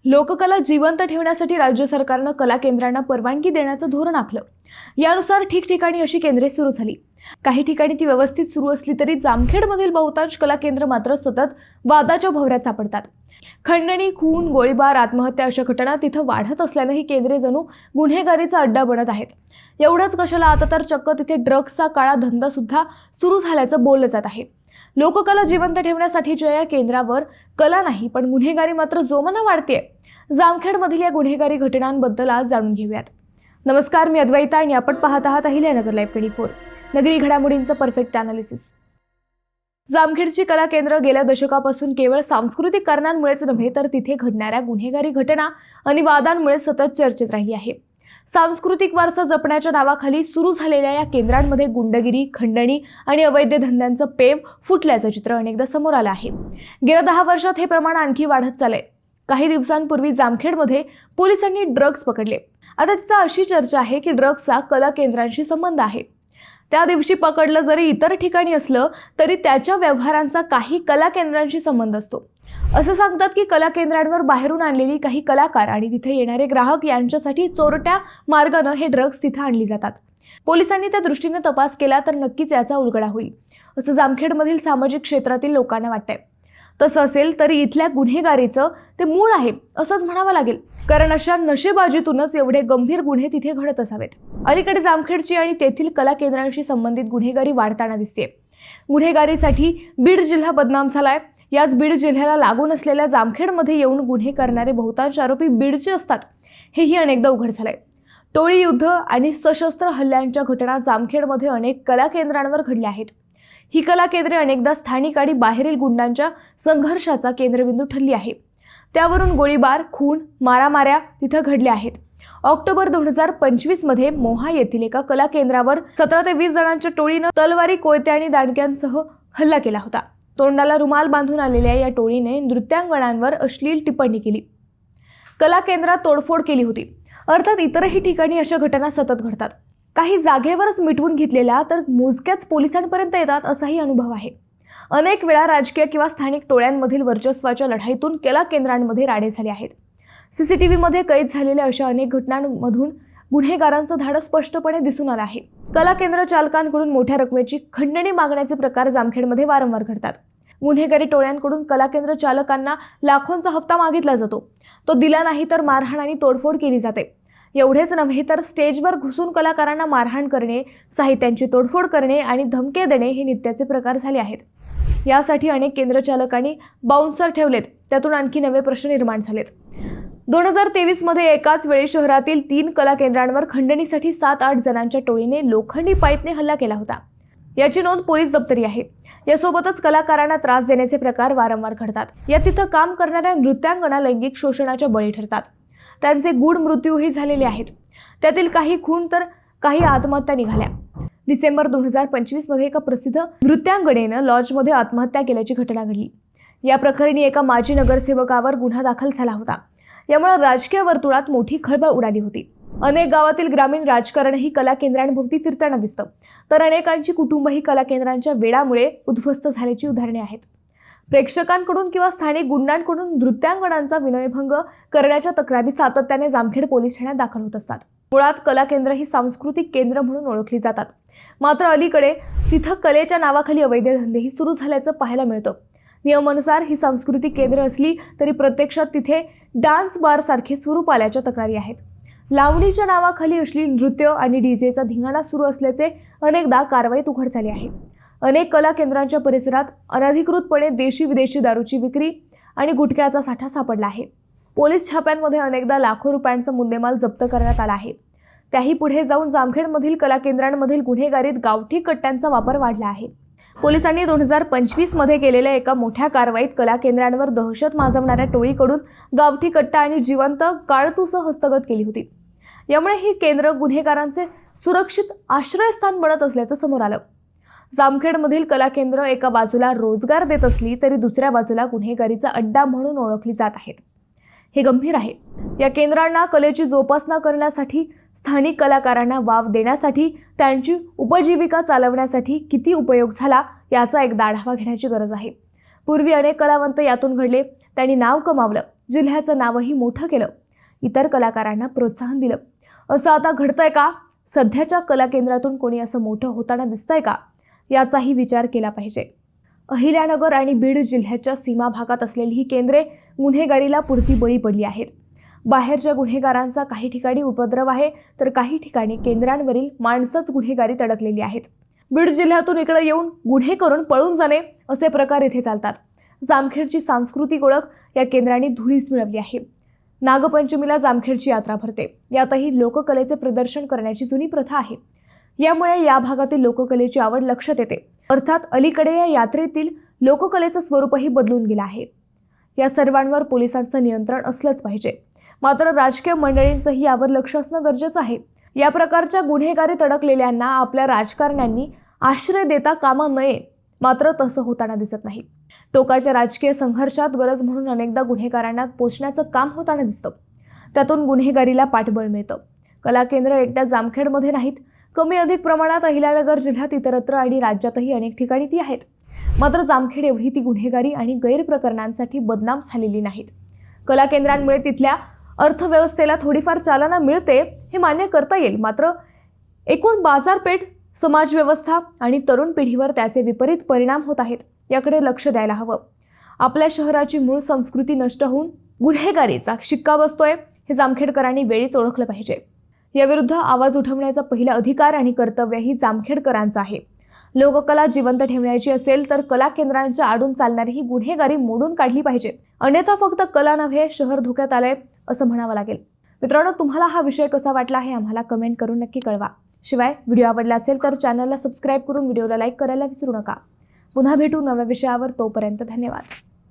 लोककला जिवंत ठेवण्यासाठी राज्य सरकारनं कला केंद्रांना परवानगी देण्याचं धोरण आखलं। यानुसार ठिकठिकाणी अशी केंद्रे सुरू झाली। काही ठिकाणी ती व्यवस्थित सुरू असली तरी जामखेडमधील बहुतांश कला केंद्र मात्र सतत वादाच्या भोवऱ्यात सापडतात। खंडणी, खून, गोळीबार, आत्महत्या अशा घटना तिथं वाढत असल्यानं ही केंद्रे जणू गुन्हेगारीचा अड्डा बनत आहेत। एवढंच कशाला, आता तर चक्क तिथे ड्रग्सचा काळा धंदा सुद्धा सुरू झाल्याचं बोललं जात आहे। लोककला जिवंत ठेवण्यासाठीच्या या केंद्रावर कला नाही पण गुन्हेगारी मात्र जोमानं वाढतेय। जामखेडमधील या गुन्हेगारी घटनांबद्दल आज जाणून घेऊयात। नमस्कार, मी अद्वैता आणि आपण पाहत आहात अहिल्यानगर लाईव्ह 24, नगरी घडामोडींचं परफेक्ट अनालिसिस। जामखेडची कला केंद्र गेल्या दशकापासून केवळ सांस्कृतिक कारणांमुळेच नव्हे तर तिथे घडणाऱ्या गुन्हेगारी घटना आणि वादांमुळे सतत चर्चेत राहिली आहे। सांस्कृतिक वारसा जपण्याच्या नावाखाली सुरू झालेल्या या केंद्रांमध्ये गुंडगिरी, खंडणी आणि अवैध धंद्यांचं पेव फुटल्याचं चित्र अनेकदा समोर आलं आहे। गेल्या 10 वर्षात हे प्रमाण आणखी वाढत चाललंय। काही दिवसांपूर्वी जामखेडमध्ये पोलिसांनी ड्रग्ज पकडले। आता तिथं अशी चर्चा आहे की ड्रग्सचा कला केंद्रांशी संबंध आहे। त्या दिवशी पकडलं जरी इतर ठिकाणी असलं तरी त्याच्या व्यवहारांचा काही कला केंद्रांशी संबंध असतो। असं सांगतात की कला केंद्रांवर बाहेरून आणलेली काही कलाकार आणि तिथे येणारे ग्राहक यांच्यासाठी चोरट्या मार्गानं हे ड्रग्ज तिथे आणली जातात। पोलिसांनी त्या दृष्टीने तपास केला तर नक्कीच याचा उलगडा होईल, असं जामखेडमधील सामाजिक क्षेत्रातील लोकांना वाटतंय। तसं असेल तरी इथल्या गुन्हेगारीचं ते मूळ आहे असंच म्हणावं लागेल, कारण अशा नशेबाजीतूनच एवढे गंभीर गुन्हे तिथे घडत असावेत। अलीकडे जामखेडची आणि तेथील कला केंद्रांशी संबंधित गुन्हेगारी वाढताना दिसते। गुन्हेगारीसाठी बीड जिल्हा बदनाम झालाय। याच बीड जिल्ह्याला लागून असलेल्या जामखेडमध्ये येऊन गुन्हे करणारे बहुतांश आरोपी बीडचे असतात, हेही अनेकदा उघड झालंय। टोळी युद्ध आणि सशस्त्र हल्ल्यांच्या घटना जामखेडमध्ये अनेक कला केंद्रांवर घडल्या आहेत। ही कला केंद्रे अनेकदा स्थानिक आणि बाहेरील गुंडांच्या संघर्षाचा केंद्रबिंदू ठरली आहे। त्यावरून गोळीबार, खून, मारामाऱ्या तिथं घडल्या आहेत। ऑक्टोबर 2025 मध्ये मोहा येथील एका कला केंद्रावर 17 ते 20 जणांच्या टोळीनं तलवारी, कोयते आणि दांडक्यांसह हल्ला केला होता। तोंडाला रुमाल बांधून आलेल्या या टोळीने नृत्यांगणांवर अश्लील टिप्पणी केली, कला केंद्रात तोडफोड केली होती। अर्थात इतरही ठिकाणी अशा घटना सतत घडतात। काही जागेवरच मिटवून घेतलेल्या तर मोजक्याच पोलिसांपर्यंत येतात असाही अनुभव आहे। अनेक वेळा राजकीय किंवा स्थानिक टोळ्यांमधील वर्चस्वाच्या लढाईतून कला केंद्रांमध्ये राडे झाले आहेत। सीसीटीव्हीमध्ये कैद झालेल्या अशा अनेक घटनांमधून गुन्हेगारांचं धाडस स्पष्टपणे दिसून आलं आहे। कला केंद्र चालकांकडून मोठ्या रकमेची खंडणी मागण्याचे प्रकार जामखेडमध्ये वारंवार घडतात। गुन्हेगारी टोळ्यांकडून कला केंद्र चालकांना लाखोंचा हप्ता मागितला जातो, तो दिला नाही तर मारहाण आणि तोडफोड केली जाते। एवढेच नव्हे तर स्टेजवर घुसून कलाकारांना मारहाण करणे, साहित्यांची तोडफोड करणे आणि धमके देणे हे नित्याचे प्रकार झाले आहेत। यासाठी अनेक केंद्र चालकांनी बाउन्सर ठेवलेत, त्यातून आणखी नवे प्रश्न निर्माण झालेत। 2023 मध्ये एकाच वेळी शहरातील 3 कला केंद्रांवर खंडणीसाठी 7-8 जणांच्या टोळीने लोखंडी पाईपने हल्ला केला होता। याची नोंद पोलीस दप्तरी आहे। यासोबतच कलाकारांना त्रास देण्याचे प्रकार वारंवार घडतात। या तिथं काम करणाऱ्या नृत्यांगना लैंगिक शोषणाच्या बळी ठरतात। त्यांचे गूढ मृत्यूही झालेले आहेत। त्यातील काही खून तर काही आत्महत्या निघाल्या। डिसेंबर 2025 मध्ये एका प्रसिद्ध नृत्यांगनेनं लॉजमध्ये आत्महत्या केल्याची घटना घडली। या प्रकरणी एका माजी नगरसेवकावर गुन्हा दाखल झाला होता। यामुळे राजकीय वर्तुळात मोठी खळबळ उडाली होती। अनेक गावातील ग्रामीण राजकारणही कला केंद्रांभोवती फिरताना दिसतं, तर अनेकांची कुटुंबही कला केंद्रांच्या वेडामुळे उद्ध्वस्त झाल्याची उदाहरणे आहेत। प्रेक्षकांकडून किंवा स्थानिक गुंडांकडून नृत्यांगनांचा विनयभंग करण्याच्या तक्रारी सातत्याने जामखेड पोलीस ठाण्यात दाखल होत असतात। मुळात कला केंद्र ही सांस्कृतिक केंद्र म्हणून ओळखली जातात, मात्र अलीकडे तिथं कलेच्या नावाखाली अवैध धंदेही सुरू झाल्याचं पाहायला मिळतं। नियमानुसार ही सांस्कृतिक केंद्र असली तरी प्रत्यक्षात तिथे डान्स बार सारखे स्वरूप आल्याच्या तक्रारी आहेत। लावणीच्या नावाखाली अश्लील नृत्य आणि डीजेचा धिंगाणा सुरू असल्याचे अनेकदा कारवाईत उघड झाले आहे। अनेक कला केंद्रांच्या परिसरात अनधिकृतपणे देशी विदेशी दारूची विक्री आणि गुटख्याचा साठा सापडला आहे। पोलीस छाप्यांमध्ये अनेकदा लाखो रुपयांचा मुद्देमाल जप्त करण्यात आला आहे। त्याही पुढे जाऊन जामखेडमधील कला केंद्रांमधील गुन्हेगारीत गावठी कट्ट्यांचा वापर वाढला आहे। पोलिसांनी 2025 मध्ये केलेल्या एका मोठ्या कारवाईत कला केंद्रांवर दहशत माजवणाऱ्या टोळीकडून गावठी कट्टा आणि जिवंत काळतूसं हस्तगत केली होती। यामुळे ही केंद्र गुन्हेगारांचे सुरक्षित आश्रयस्थान बनत असल्याचं समोर आलं। जामखेडमधील कला केंद्र एका बाजूला रोजगार देत असली तरी दुसऱ्या बाजूला गुन्हेगारीचा अड्डा म्हणून ओळखली जात आहेत। हे गंभीर आहे। या केंद्रांना कलेची जोपासना करण्यासाठी, स्थानिक कलाकारांना वाव देण्यासाठी, त्यांची उपजीविका चालवण्यासाठी किती उपयोग झाला याचा एकदा आढावा घेण्याची गरज आहे। पूर्वी अनेक कलावंत यातून घडले, त्यांनी नाव कमावलं। जिल्ह्याचं नावही मोठं केलं, इतर कलाकारांना प्रोत्साहन दिलं. असं आता घडतंय का? सध्याच्या कला केंद्रातून कोणी असं मोठं होताना दिसतंय का? याचाही विचार केला पाहिजे. अहिल्यानगर आणि बीड जिल्ह्याच्या सीमा भागात असलेली ही केंद्रे गुन्हेगारीला पुरती बळी पडली आहेत. बाहेरच्या गुन्हेगारांचा काही ठिकाणी उपद्रव आहे, तर काही ठिकाणी केंद्रांवरील माणसंच गुन्हेगारीत अडकलेली आहेत. बीड जिल्ह्यातून इकडे येऊन गुन्हे करून पळून जाणे असे प्रकार इथे चालतात. जामखेडची सांस्कृतिक ओळख या केंद्रांनी धुळीस मिळवली आहे. नागपंचमीला जामखेडची यात्रा भरते. यातही लोककलेचे प्रदर्शन करण्याची जुनी प्रथा आहे. यामुळे या भागातील लोककलेची आवड लक्षात येते. अर्थात अलीकडे या यात्रेतील लोककलेचं स्वरूपही बदलून गेलं आहे. या सर्वांवर पोलिसांचं नियंत्रण असलंच पाहिजे. मात्र राजकीय मंडळींचंही यावर लक्ष असणं गरजेचं आहे. या प्रकारच्या गुन्हेगारीत अडकलेल्यांना आपल्या राजकारण्यांनी आश्रय देता कामा नये. मात्र तसं होताना दिसत नाही. टोकाच्या राजकीय संघर्षात गरज म्हणून अनेकदा गुन्हेगारांना पोचण्याचं काम होताना दिसतं. त्यातून गुन्हेगारीला पाठबळ मिळतं. कला केंद्र एकट्या जामखेडमध्ये नाहीत, कमी अधिक प्रमाणात अहिल्यानगर जिल्ह्यात इतरत्र आणि राज्यातही अनेक ठिकाणी ती आहेत. मात्र जामखेड एवढी ती गुन्हेगारी आणि गैरप्रकरणांसाठी बदनाम झालेली नाहीत. कला केंद्रांमुळे तिथल्या अर्थव्यवस्थेला थोडीफार चालना मिळते, हे मान्य करता येईल. मात्र एकूण बाजारपेठ, समाजव्यवस्था आणि तरुण पिढीवर त्याचे विपरीत परिणाम होत आहेत. याकडे लक्ष द्यायला हवं. आपल्या शहराची मूळ संस्कृती नष्ट होऊन गुन्हेगारीचा शिक्का बसतोय, हे जामखेडकरांनी वेळीच ओळखलं पाहिजे. याविरुद्ध आवाज उठवण्याचा पहिला अधिकार आणि कर्तव्यही जामखेडकरांचं आहे. लोककला जिवंत ठेवण्याची असेल तर कला केंद्रांच्या आडून चालणारी ही गुन्हेगारी मोडून काढली पाहिजे. अन्यथा फक्त कला नव्हे, शहर धोक्यात आलंय असं म्हणावं लागेल. मित्रांनो, तुम्हाला हा विषय कसा वाटला हे आम्हाला कमेंट करून नक्की कळवा. शिवाय व्हिडिओ आवडला असेल तर चॅनलला सबस्क्राईब करून व्हिडिओला लाईक करायला विसरू नका. पुन्हा भेटू नव्या विषयावर. तोपर्यंत धन्यवाद.